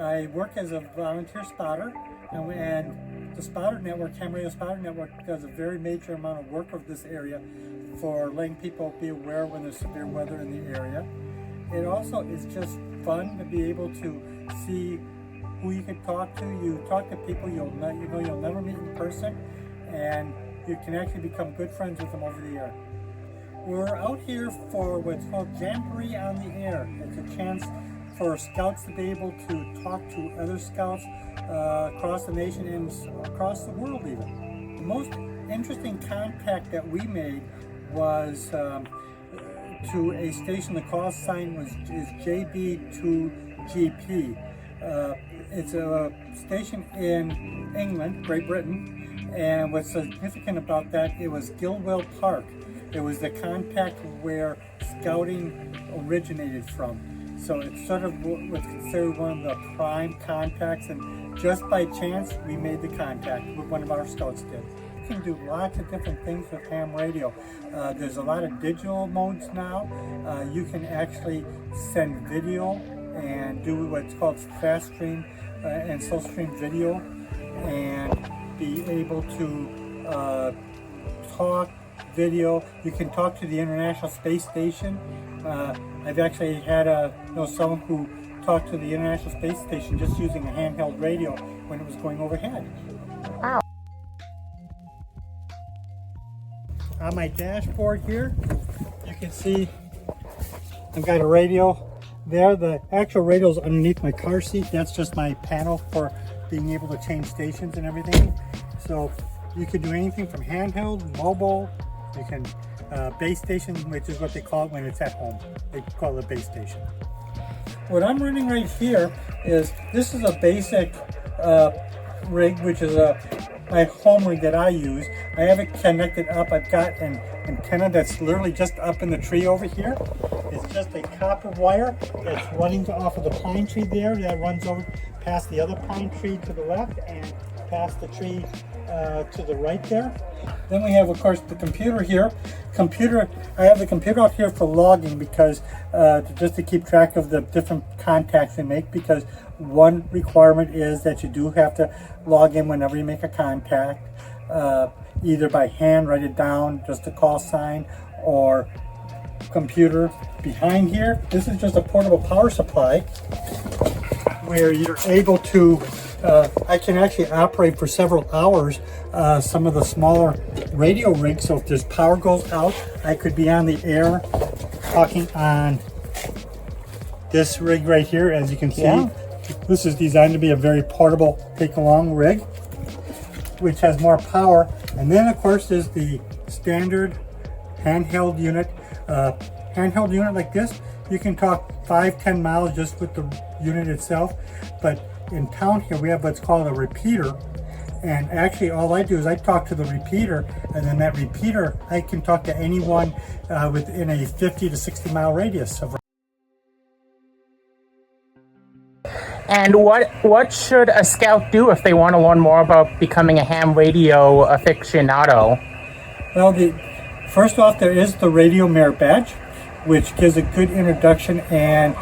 I work as a volunteer spotter, and the Spotter Network, Ham Radio Spotter Network, does a very major amount of work of this area for letting people be aware when there's severe weather in the area. It also is just fun to be able to see who you can talk to. You talk to people you'll never meet in person, and you can actually become good friends with them over the air. We're out here for what's called Jamboree On The Air. It's a chance for scouts to be able to talk to other scouts across the nation and across the world even. The most interesting contact that we made was to a station. The call sign is JB2GP. It's a station in England, Great Britain, and what's significant about that, it was Gilwell Park. It was the contact where scouting originated from. So it's sort of what's considered one of the prime contacts, and just by chance we made the contact with one of our scouts did. You can do lots of different things with ham radio. There's a lot of digital modes now. You can actually send video and do what's called fast stream and slow stream video, and be able to talk video. You can talk to the International Space Station. I've actually had someone who talked to the International Space Station just using a handheld radio when it was going overhead. Wow. On my dashboard here, you can see I've got a radio there. The actual radio is underneath my car seat. That's just my panel for being able to change stations and everything. So you can do anything from handheld, mobile. You can base station, which is what they call it when it's at home. They call it a base station. What I'm running right here is, this is a basic rig, which is my home rig that I use. I have it connected up. I've got an antenna that's literally just up in the tree over here. It's just a copper wire that's running off of the pine tree there, that runs over past the other pine tree to the left and past the tree to the right there. Then we have, of course, the computer here. I have the computer out here for logging, because just to keep track of the different contacts we make, because one requirement is that you do have to log in whenever you make a contact, either by hand, write it down, just a call sign, or computer. Behind here, this is just a portable power supply where you're able to I can actually operate for several hours some of the smaller radio rigs. So if this power goes out, I could be on the air talking on this rig right here. As you can see, This is designed to be a very portable take-along rig, which has more power. And then, of course, there's the standard handheld unit. Handheld unit like this, you can talk 5-10 miles just with the unit itself. But in town here, we have what's called a repeater, and actually all I do is I talk to the repeater, and then that repeater, I can talk to anyone within a 50 to 60 mile radius of. And what should a scout do if they want to learn more about becoming a ham radio aficionado? Well, first off, there is the Radio Merit Badge, which gives a good introduction, and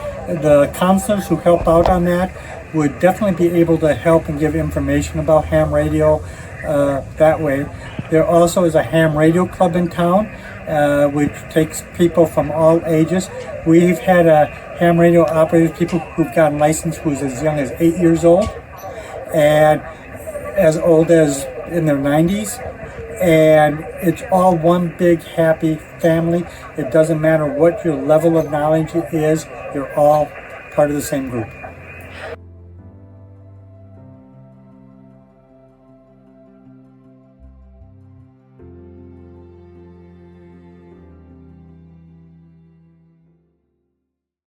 the counselors who help out on that would definitely be able to help and give information about ham radio that way. There also is a ham radio club in town, which takes people from all ages. We've had ham radio operators, people who've gotten licensed who's as young as 8 years old, and as old as in their 90s. And it's all one big happy family. It doesn't matter what your level of knowledge is, you're all part of the same group.